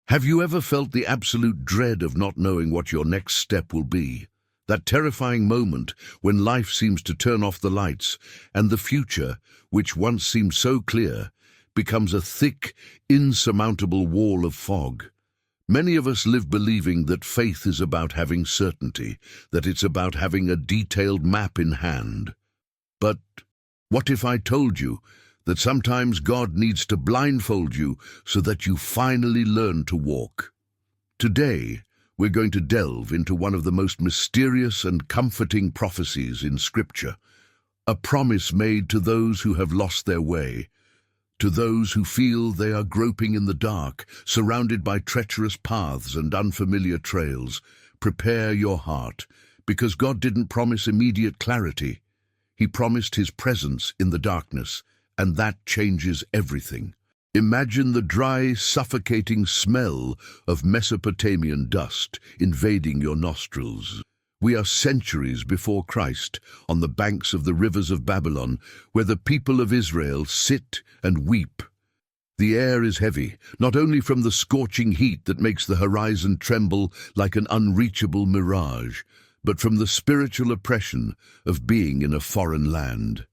Have you ever felt the absolute dread of not knowing what your next step will be? That terrifying moment when life seems to turn off the lights and the future, which once seemed so clear, becomes a thick, insurmountable wall of fog. Many of us live believing that faith is about having certainty, that it's about having a detailed map in hand. But what if I told you that sometimes God needs to blindfold you so that you finally learn to walk? Today, we're going to delve into one of the most mysterious and comforting prophecies in Scripture, a promise made to those who have lost their way, to those who feel they are groping in the dark, surrounded by treacherous paths and unfamiliar trails. Prepare your heart, because God didn't promise immediate clarity. He promised His presence in the darkness, and that changes everything. Imagine the dry, suffocating smell of Mesopotamian dust invading your nostrils. We are centuries before Christ, on the banks of the rivers of Babylon, where the people of Israel sit and weep. The air is heavy, not only from the scorching heat that makes the horizon tremble like an unreachable mirage, but from the spiritual oppression of being in a foreign land.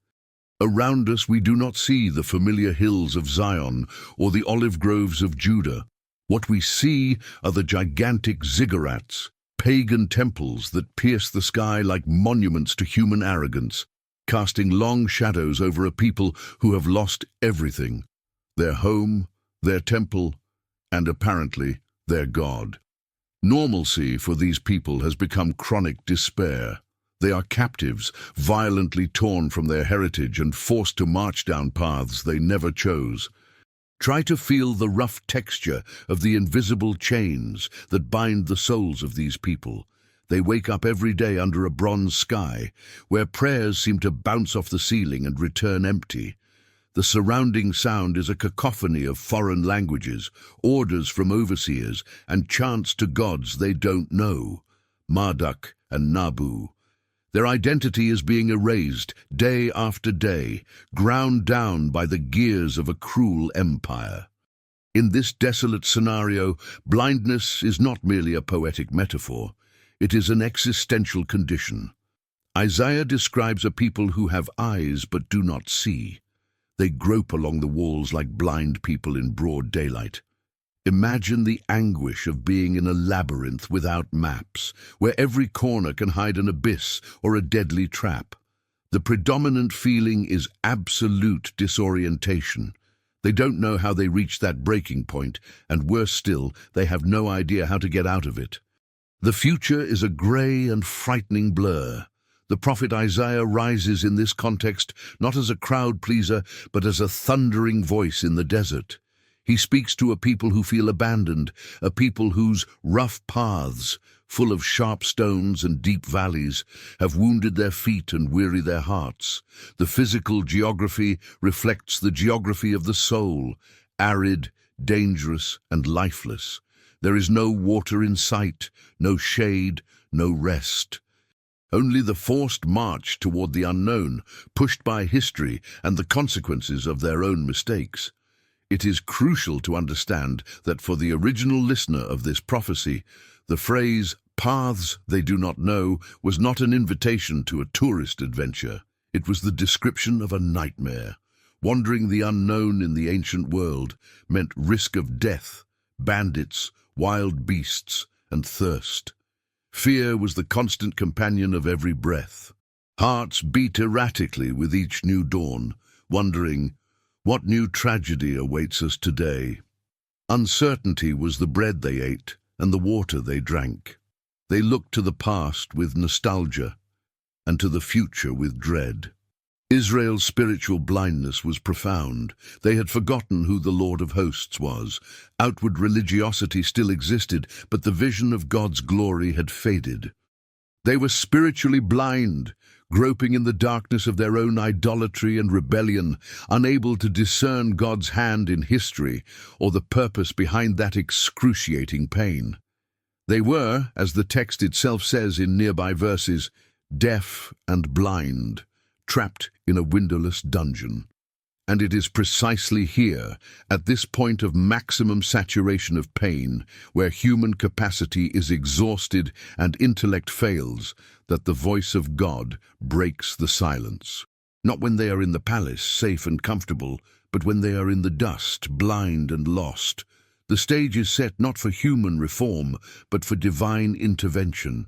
Around us we do not see the familiar hills of Zion or the olive groves of Judah. What we see are the gigantic ziggurats, pagan temples that pierce the sky like monuments to human arrogance, casting long shadows over a people who have lost everything: their home, their temple, and apparently their God. Normalcy for these people has become chronic despair. They are captives, violently torn from their heritage and forced to march down paths they never chose. Try to feel the rough texture of the invisible chains that bind the souls of these people. They wake up every day under a bronze sky, where prayers seem to bounce off the ceiling and return empty. The surrounding sound is a cacophony of foreign languages, orders from overseers, and chants to gods they don't know: Marduk and Nabu. Their identity is being erased day after day, ground down by the gears of a cruel empire. In this desolate scenario, blindness is not merely a poetic metaphor. It is an existential condition. Isaiah describes a people who have eyes but do not see. They grope along the walls like blind people in broad daylight. Imagine the anguish of being in a labyrinth without maps, where every corner can hide an abyss or a deadly trap. The predominant feeling is absolute disorientation. They don't know how they reach that breaking point, and worse still, they have no idea how to get out of it. The future is a grey and frightening blur. The prophet Isaiah rises in this context not as a crowd pleaser, but as a thundering voice in the desert. He speaks to a people who feel abandoned, a people whose rough paths, full of sharp stones and deep valleys, have wounded their feet and weary their hearts. The physical geography reflects the geography of the soul, arid, dangerous, and lifeless. There is no water in sight, no shade, no rest. Only the forced march toward the unknown, pushed by history and the consequences of their own mistakes. It is crucial to understand that for the original listener of this prophecy, the phrase, "paths they do not know," was not an invitation to a tourist adventure. It was the description of a nightmare. Wandering the unknown in the ancient world meant risk of death, bandits, wild beasts, and thirst. Fear was the constant companion of every breath. Hearts beat erratically with each new dawn, wondering, what new tragedy awaits us today? Uncertainty was the bread they ate and the water they drank. They looked to the past with nostalgia and to the future with dread. Israel's spiritual blindness was profound. They had forgotten who the Lord of hosts was. Outward religiosity still existed, but the vision of God's glory had faded. They were spiritually blind, groping in the darkness of their own idolatry and rebellion, unable to discern God's hand in history or the purpose behind that excruciating pain. They were, as the text itself says in nearby verses, deaf and blind, trapped in a windowless dungeon. And it is precisely here, at this point of maximum saturation of pain, where human capacity is exhausted and intellect fails, that the voice of God breaks the silence. Not when they are in the palace, safe and comfortable, but when they are in the dust, blind and lost. The stage is set not for human reform, but for divine intervention.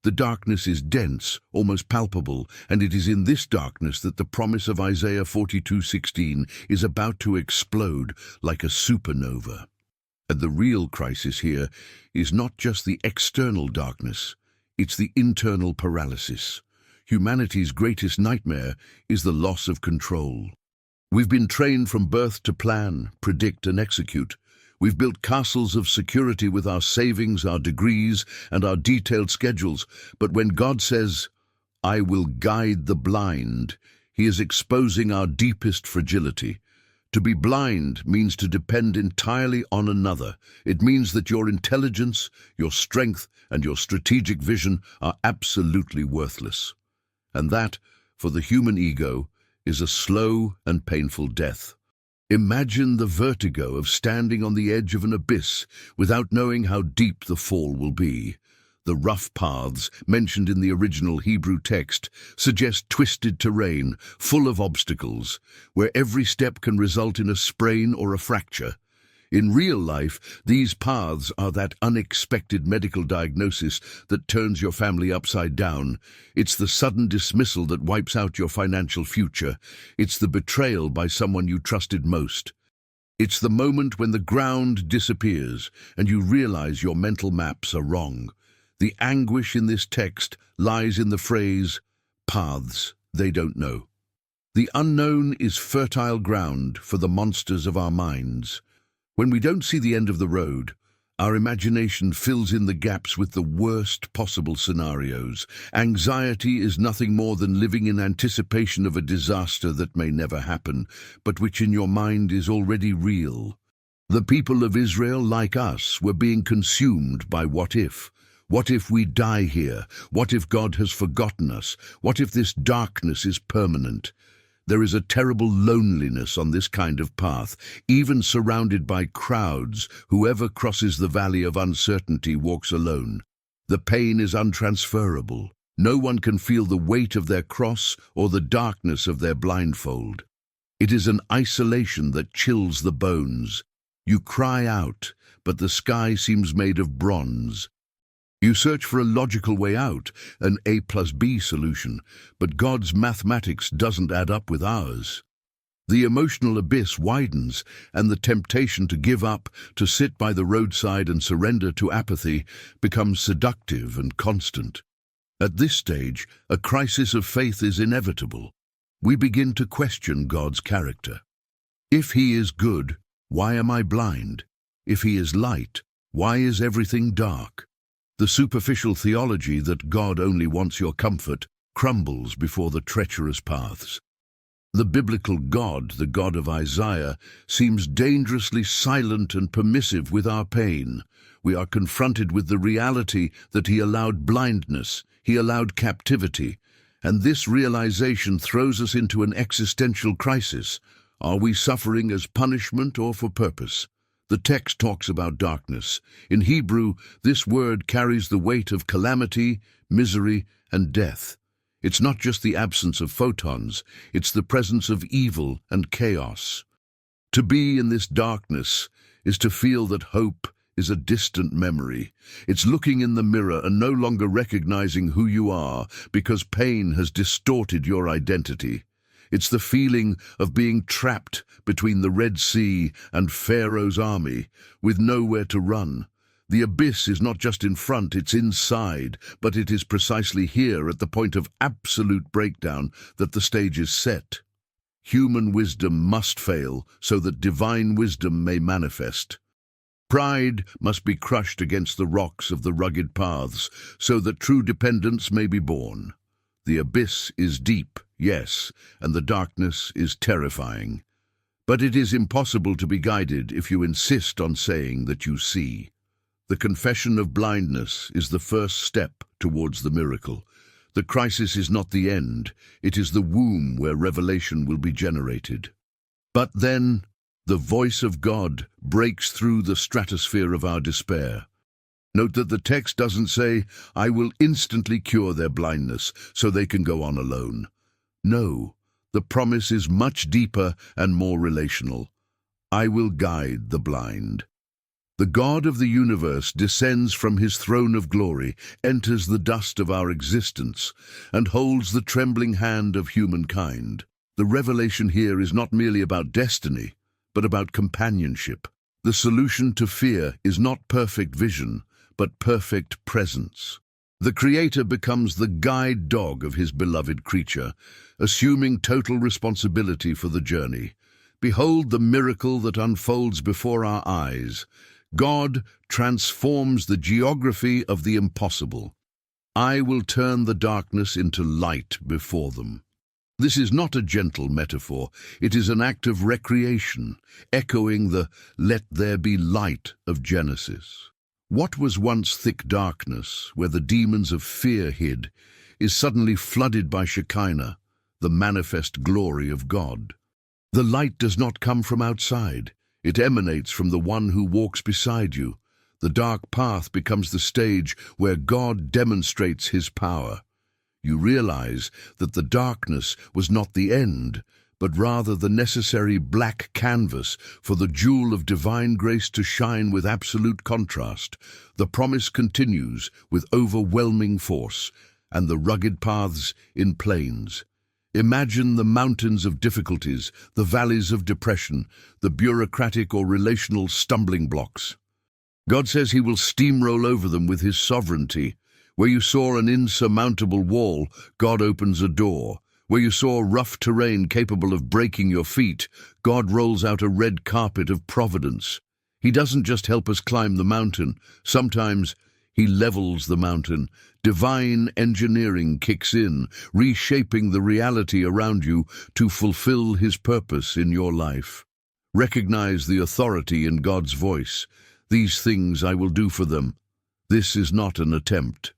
The darkness is dense, almost palpable, and it is in this darkness that the promise of Isaiah 42:16 is about to explode like a supernova. And the real crisis here is not just the external darkness, it's the internal paralysis. Humanity's greatest nightmare is the loss of control. We've been trained from birth to plan, predict, and execute. We've built castles of security with our savings, our degrees, and our detailed schedules. But when God says, "I will guide the blind," He is exposing our deepest fragility. To be blind means to depend entirely on another. It means that your intelligence, your strength, and your strategic vision are absolutely worthless. And that, for the human ego, is a slow and painful death. Imagine the vertigo of standing on the edge of an abyss without knowing how deep the fall will be. The rough paths, mentioned in the original Hebrew text, suggest twisted terrain, full of obstacles, where every step can result in a sprain or a fracture. In real life, these paths are that unexpected medical diagnosis that turns your family upside down. It's the sudden dismissal that wipes out your financial future. It's the betrayal by someone you trusted most. It's the moment when the ground disappears and you realize your mental maps are wrong. The anguish in this text lies in the phrase, "paths they don't know." The unknown is fertile ground for the monsters of our minds. When we don't see the end of the road, our imagination fills in the gaps with the worst possible scenarios. Anxiety is nothing more than living in anticipation of a disaster that may never happen, but which in your mind is already real. The people of Israel, like us, were being consumed by what if. What if we die here? What if God has forgotten us? What if this darkness is permanent? There is a terrible loneliness on this kind of path. Even surrounded by crowds, whoever crosses the valley of uncertainty walks alone. The pain is untransferable. No one can feel the weight of their cross or the darkness of their blindfold. It is an isolation that chills the bones. You cry out, but the sky seems made of bronze. You search for a logical way out, an A plus B solution, but God's mathematics doesn't add up with ours. The emotional abyss widens, and the temptation to give up, to sit by the roadside and surrender to apathy, becomes seductive and constant. At this stage, a crisis of faith is inevitable. We begin to question God's character. If He is good, why am I blind? If He is light, why is everything dark? The superficial theology that God only wants your comfort crumbles before the treacherous paths. The biblical God, the God of Isaiah, seems dangerously silent and permissive with our pain. We are confronted with the reality that He allowed blindness, He allowed captivity, and this realization throws us into an existential crisis. Are we suffering as punishment or for purpose? The text talks about darkness. In Hebrew, this word carries the weight of calamity, misery, and death. It's not just the absence of photons, it's the presence of evil and chaos. To be in this darkness is to feel that hope is a distant memory. It's looking in the mirror and no longer recognizing who you are because pain has distorted your identity. It's the feeling of being trapped between the Red Sea and Pharaoh's army, with nowhere to run. The abyss is not just in front, it's inside, but it is precisely here, at the point of absolute breakdown, that the stage is set. Human wisdom must fail so that divine wisdom may manifest. Pride must be crushed against the rocks of the rugged paths so that true dependence may be born. The abyss is deep, yes, and the darkness is terrifying. But it is impossible to be guided if you insist on saying that you see. The confession of blindness is the first step towards the miracle. The crisis is not the end, it is the womb where revelation will be generated. But then, the voice of God breaks through the stratosphere of our despair. Note that the text doesn't say, "I will instantly cure their blindness so they can go on alone." No, the promise is much deeper and more relational. "I will guide the blind." The God of the universe descends from his throne of glory, enters the dust of our existence, and holds the trembling hand of humankind. The revelation here is not merely about destiny, but about companionship. The solution to fear is not perfect vision, but perfect presence. The Creator becomes the guide dog of his beloved creature, assuming total responsibility for the journey. Behold the miracle that unfolds before our eyes. God transforms the geography of the impossible. "I will turn the darkness into light before them." This is not a gentle metaphor. It is an act of recreation, echoing the "let there be light" of Genesis. What was once thick darkness, where the demons of fear hid, is suddenly flooded by Shekinah, the manifest glory of God. The light does not come from outside. It emanates from the one who walks beside you. The dark path becomes the stage where God demonstrates his power. You realize that the darkness was not the end, but rather the necessary black canvas for the jewel of divine grace to shine with absolute contrast. The promise continues with overwhelming force, and the rugged paths in plains. Imagine the mountains of difficulties, the valleys of depression, the bureaucratic or relational stumbling blocks. God says he will steamroll over them with his sovereignty. Where you saw an insurmountable wall, God opens a door. Where you saw rough terrain capable of breaking your feet, God rolls out a red carpet of providence. He doesn't just help us climb the mountain. Sometimes he levels the mountain. Divine engineering kicks in, reshaping the reality around you to fulfill his purpose in your life. Recognize the authority in God's voice. "These things I will do for them." This is not an attempt.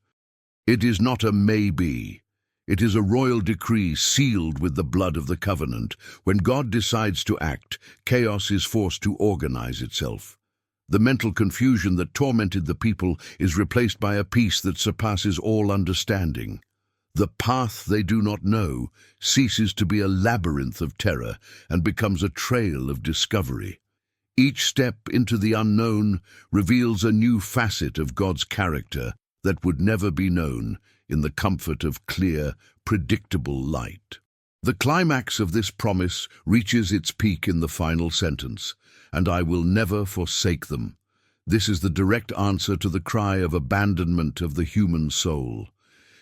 It is not a maybe. It is a royal decree sealed with the blood of the covenant. When God decides to act, chaos is forced to organize itself. The mental confusion that tormented the people is replaced by a peace that surpasses all understanding. The path they do not know ceases to be a labyrinth of terror and becomes a trail of discovery. Each step into the unknown reveals a new facet of God's character that would never be known in the comfort of clear, predictable light. The climax of this promise reaches its peak in the final sentence, "and I will never forsake them." This is the direct answer to the cry of abandonment of the human soul.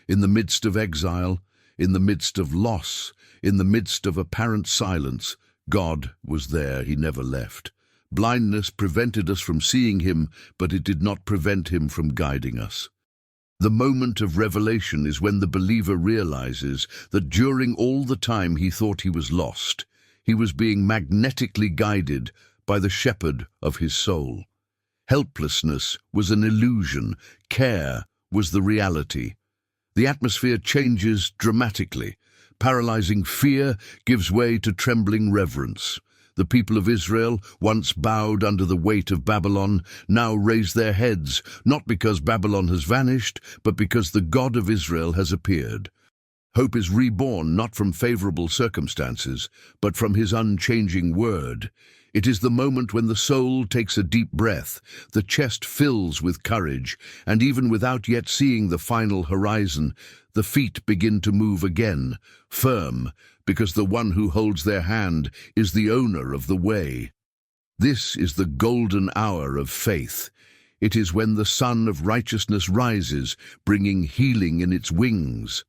In the midst of exile, in the midst of loss, in the midst of apparent silence, God was there. He never left. Blindness prevented us from seeing him, but it did not prevent him from guiding us. The moment of revelation is when the believer realizes that during all the time he thought he was lost, he was being magnetically guided by the shepherd of his soul. Helplessness was an illusion. Care was the reality. The atmosphere changes dramatically. Paralyzing fear gives way to trembling reverence. The people of Israel, once bowed under the weight of Babylon, now raise their heads, not because Babylon has vanished, but because the God of Israel has appeared. Hope is reborn not from favorable circumstances, but from his unchanging word. It is the moment when the soul takes a deep breath, the chest fills with courage, and even without yet seeing the final horizon, the feet begin to move again, firm, because the one who holds their hand is the owner of the way. This is the golden hour of faith. It is when the sun of righteousness rises, bringing healing in its wings.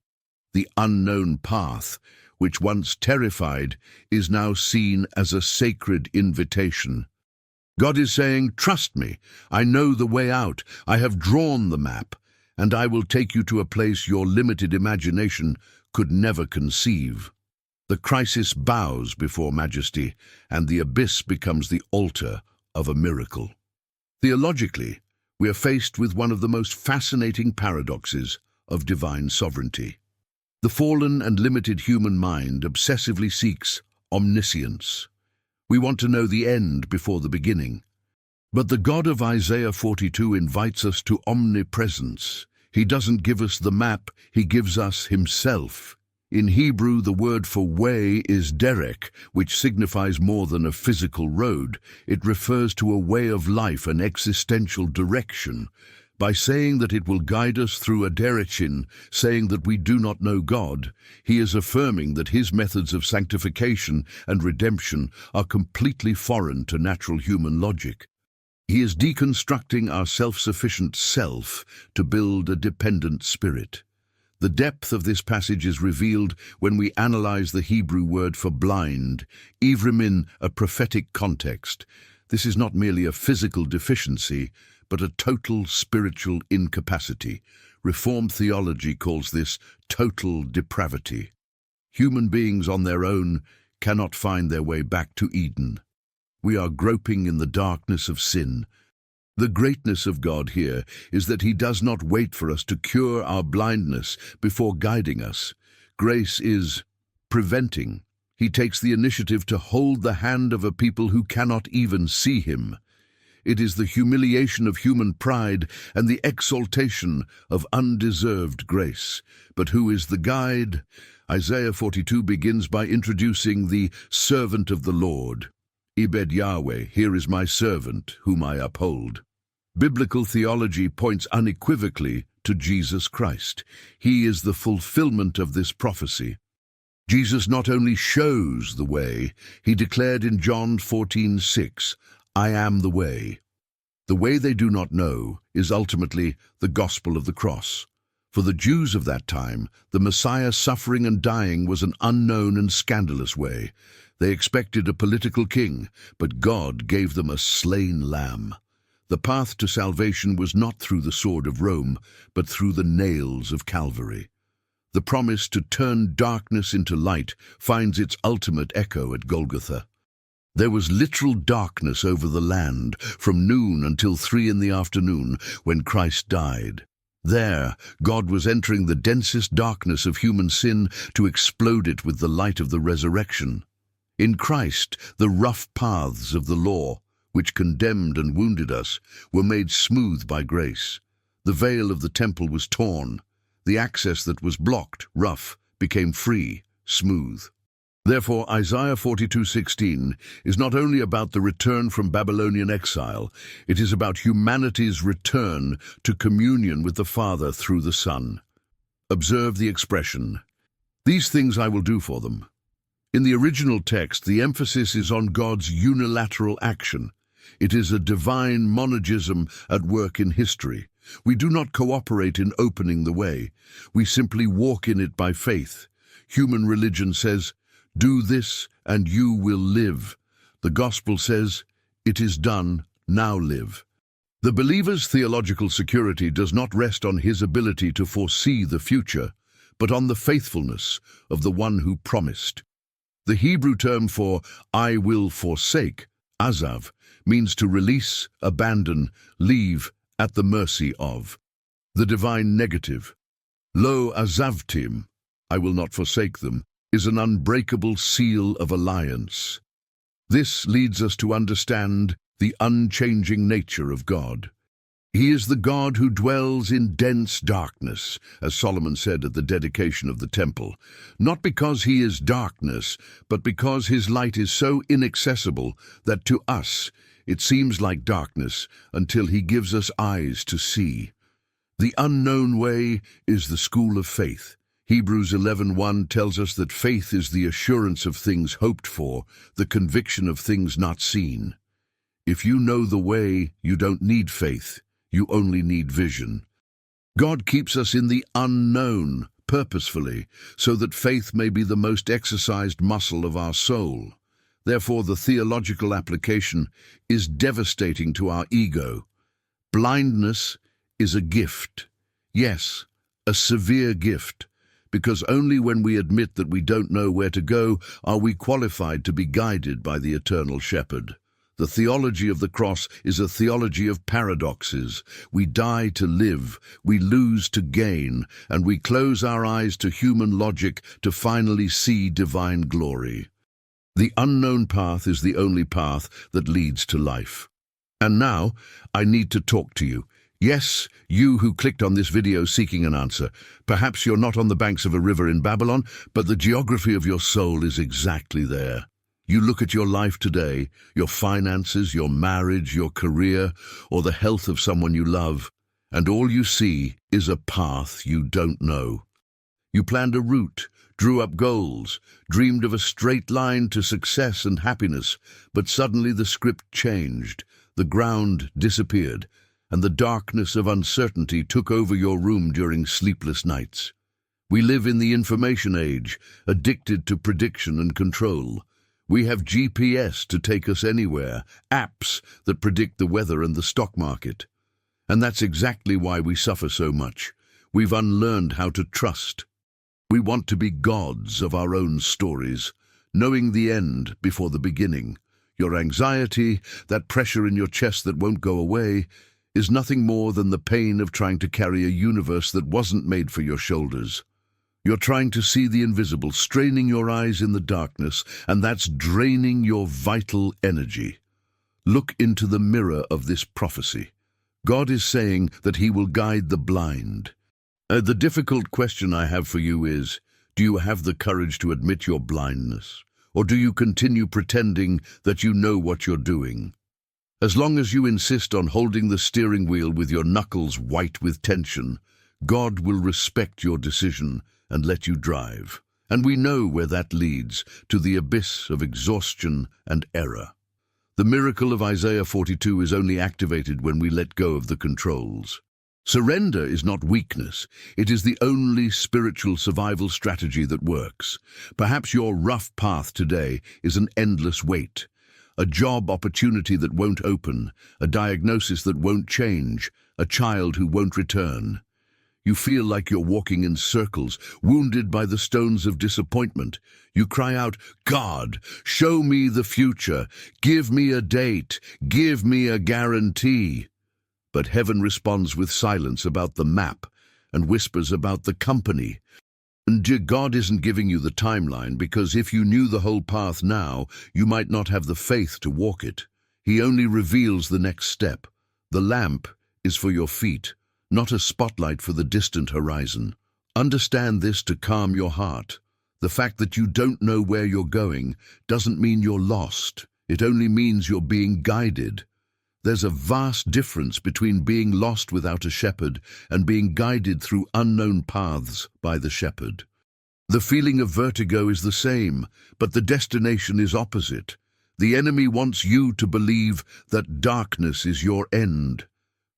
The unknown path, which once terrified, is now seen as a sacred invitation. God is saying, "Trust me, I know the way out. I have drawn the map, and I will take you to a place your limited imagination could never conceive." The crisis bows before majesty, and the abyss becomes the altar of a miracle. Theologically, we are faced with one of the most fascinating paradoxes of divine sovereignty. The fallen and limited human mind obsessively seeks omniscience. We want to know the end before the beginning. But the God of Isaiah 42 invites us to omnipresence. He doesn't give us the map, he gives us himself. In Hebrew, the word for way is derek, which signifies more than a physical road. It refers to a way of life, an existential direction. By saying that it will guide us through a direction, saying that we do not know God, he is affirming that his methods of sanctification and redemption are completely foreign to natural human logic. He is deconstructing our self-sufficient self to build a dependent spirit. The depth of this passage is revealed when we analyze the Hebrew word for blind, even in a prophetic context. This is not merely a physical deficiency, but a total spiritual incapacity. Reformed theology calls this total depravity. Human beings on their own cannot find their way back to Eden. We are groping in the darkness of sin. The greatness of God here is that he does not wait for us to cure our blindness before guiding us. Grace is preventing. He takes the initiative to hold the hand of a people who cannot even see him. It is the humiliation of human pride and the exaltation of undeserved grace. But who is the guide? Isaiah 42 begins by introducing the servant of the Lord. Ebed Yahweh, here is my servant, whom I uphold. Biblical theology points unequivocally to Jesus Christ. He is the fulfillment of this prophecy. Jesus not only shows the way, he declared in John 14:6, I am the way. The way they do not know is ultimately the gospel of the cross. For the Jews of that time, the Messiah suffering and dying was an unknown and scandalous way. They expected a political king, but God gave them a slain lamb. The path to salvation was not through the sword of Rome, but through the nails of Calvary. The promise to turn darkness into light finds its ultimate echo at Golgotha. There was literal darkness over the land from noon until 3 in the afternoon when Christ died. There, God was entering the densest darkness of human sin to explode it with the light of the resurrection. In Christ, the rough paths of the law, which condemned and wounded us, were made smooth by grace. The veil of the temple was torn. The access that was blocked, rough, became free, smooth. Therefore, Isaiah 42:16 is not only about the return from Babylonian exile, it is about humanity's return to communion with the Father through the Son. Observe the expression, "These things I will do for them." In the original text, the emphasis is on God's unilateral action. It is a divine monergism at work in history. We do not cooperate in opening the way. We simply walk in it by faith. Human religion says, "Do this and you will live." The gospel says, "It is done, now live." The believer's theological security does not rest on his ability to foresee the future, but on the faithfulness of the one who promised. The Hebrew term for "I will forsake," azav, means to release, abandon, leave, at the mercy of. The divine negative, lo azavtim, I will not forsake them, is an unbreakable seal of alliance. This leads us to understand the unchanging nature of God. He is the God who dwells in dense darkness, as Solomon said at the dedication of the temple, not because he is darkness, but because his light is so inaccessible that to us it seems like darkness until he gives us eyes to see. The unknown way is the school of faith. Hebrews 11:1 tells us that faith is the assurance of things hoped for, the conviction of things not seen. If you know the way, you don't need faith. You only need vision. God keeps us in the unknown, purposefully, so that faith may be the most exercised muscle of our soul. Therefore, the theological application is devastating to our ego. Blindness is a gift. Yes, a severe gift, because only when we admit that we don't know where to go are we qualified to be guided by the eternal shepherd. The theology of the cross is a theology of paradoxes. We die to live, we lose to gain, and we close our eyes to human logic to finally see divine glory. The unknown path is the only path that leads to life. And now, I need to talk to you. Yes, you who clicked on this video seeking an answer. Perhaps you're not on the banks of a river in Babylon, but the geography of your soul is exactly there. You look at your life today, your finances, your marriage, your career, or the health of someone you love, and all you see is a path you don't know. You planned a route, drew up goals, dreamed of a straight line to success and happiness, but suddenly the script changed, the ground disappeared, and the darkness of uncertainty took over your room during sleepless nights. We live in the information age, addicted to prediction and control. We have GPS to take us anywhere, apps that predict the weather and the stock market. And that's exactly why we suffer so much. We've unlearned how to trust. We want to be gods of our own stories, knowing the end before the beginning. Your anxiety, that pressure in your chest that won't go away, is nothing more than the pain of trying to carry a universe that wasn't made for your shoulders. You're trying to see the invisible, straining your eyes in the darkness, and that's draining your vital energy. Look into the mirror of this prophecy. God is saying that He will guide the blind. The difficult question I have for you is, do you have the courage to admit your blindness? Or do you continue pretending that you know what you're doing? As long as you insist on holding the steering wheel with your knuckles white with tension, God will respect your decision and let you drive. And we know where that leads, to the abyss of exhaustion and error. The miracle of Isaiah 42 is only activated when we let go of the controls. Surrender is not weakness. It is the only spiritual survival strategy that works. Perhaps your rough path today is an endless wait, a job opportunity that won't open, a diagnosis that won't change, a child who won't return. You feel like you're walking in circles, wounded by the stones of disappointment. You cry out, God, show me the future. Give me a date. Give me a guarantee. But heaven responds with silence about the map and whispers about the company. And God isn't giving you the timeline because if you knew the whole path now, you might not have the faith to walk it. He only reveals the next step. The lamp is for your feet, not a spotlight for the distant horizon. Understand this to calm your heart. The fact that you don't know where you're going doesn't mean you're lost. It only means you're being guided. There's a vast difference between being lost without a shepherd and being guided through unknown paths by the shepherd. The feeling of vertigo is the same, but the destination is opposite. The enemy wants you to believe that darkness is your end.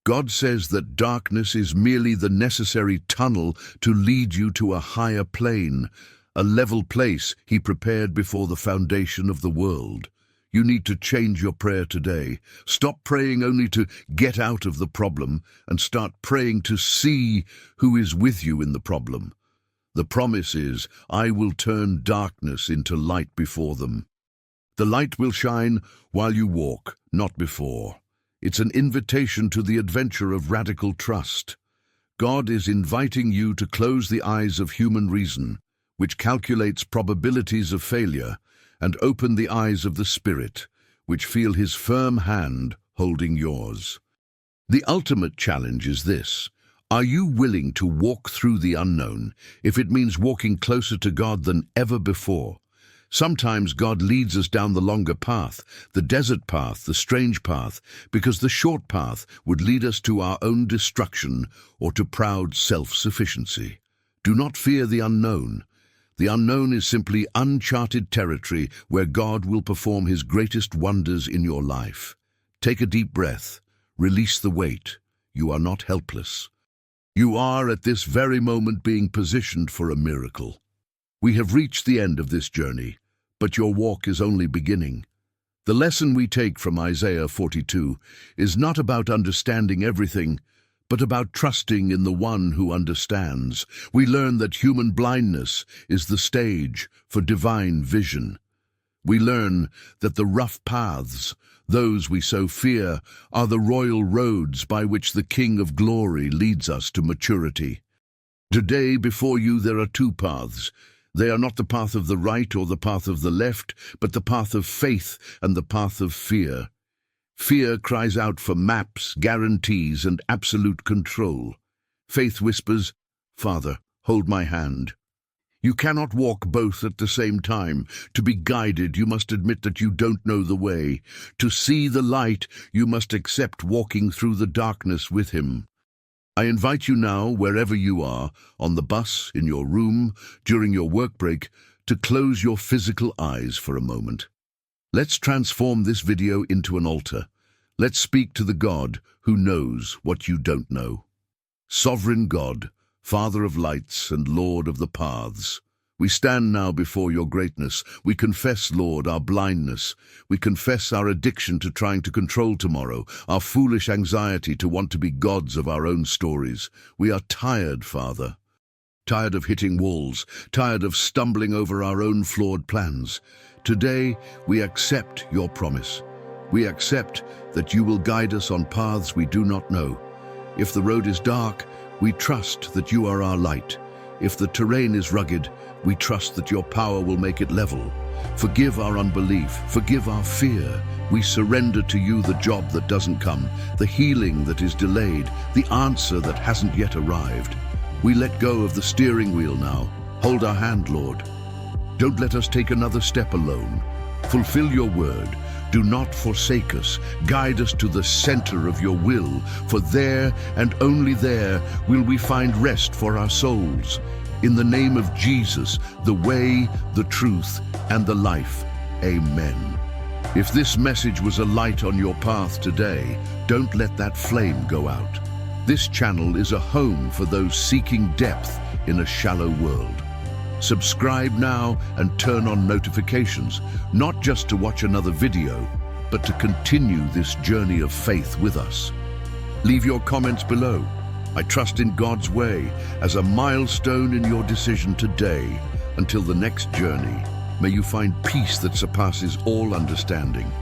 God says that darkness is merely the necessary tunnel to lead you to a higher plane, a level place He prepared before the foundation of the world. You need to change your prayer today. Stop praying only to get out of the problem and start praying to see who is with you in the problem. The promise is, I will turn darkness into light before them. The light will shine while you walk, not before. It's an invitation to the adventure of radical trust. God is inviting you to close the eyes of human reason, which calculates probabilities of failure, and open the eyes of the Spirit, which feel His firm hand holding yours. The ultimate challenge is this. Are you willing to walk through the unknown, if it means walking closer to God than ever before? Sometimes God leads us down the longer path, the desert path, the strange path, because the short path would lead us to our own destruction or to proud self-sufficiency. Do not fear the unknown. The unknown is simply uncharted territory where God will perform His greatest wonders in your life. Take a deep breath. Release the weight. You are not helpless. You are at this very moment being positioned for a miracle. We have reached the end of this journey, but your walk is only beginning. The lesson we take from Isaiah 42 is not about understanding everything, but about trusting in the one who understands. We learn that human blindness is the stage for divine vision. We learn that the rough paths, those we so fear, are the royal roads by which the King of Glory leads us to maturity. Today before you there are two paths, They are not the path of the right or the path of the left, but the path of faith and the path of fear. Fear cries out for maps, guarantees, and absolute control. Faith whispers, "Father, hold my hand." You cannot walk both at the same time. To be guided, you must admit that you don't know the way. To see the light, you must accept walking through the darkness with him. I invite you now, wherever you are, on the bus, in your room, during your work break, to close your physical eyes for a moment. Let's transform this video into an altar. Let's speak to the God who knows what you don't know. Sovereign God, Father of lights and Lord of the paths, we stand now before your greatness. We confess, Lord, our blindness. We confess our addiction to trying to control tomorrow, our foolish anxiety to want to be gods of our own stories. We are tired, Father. Tired of hitting walls, tired of stumbling over our own flawed plans. Today, we accept your promise. We accept that you will guide us on paths we do not know. If the road is dark, we trust that you are our light. If the terrain is rugged, we trust that your power will make it level. Forgive our unbelief, forgive our fear. We surrender to you the job that doesn't come, the healing that is delayed, the answer that hasn't yet arrived. We let go of the steering wheel now. Hold our hand, Lord. Don't let us take another step alone. Fulfill your word. Do not forsake us. Guide us to the center of your will, for there and only there will we find rest for our souls. In the name of Jesus, the way, the truth, and the life. Amen. If this message was a light on your path today, don't let that flame go out. This channel is a home for those seeking depth in a shallow world. Subscribe now and turn on notifications, not just to watch another video, but to continue this journey of faith with us. Leave your comments below. I trust in God's way as a milestone in your decision today. Until the next journey, may you find peace that surpasses all understanding.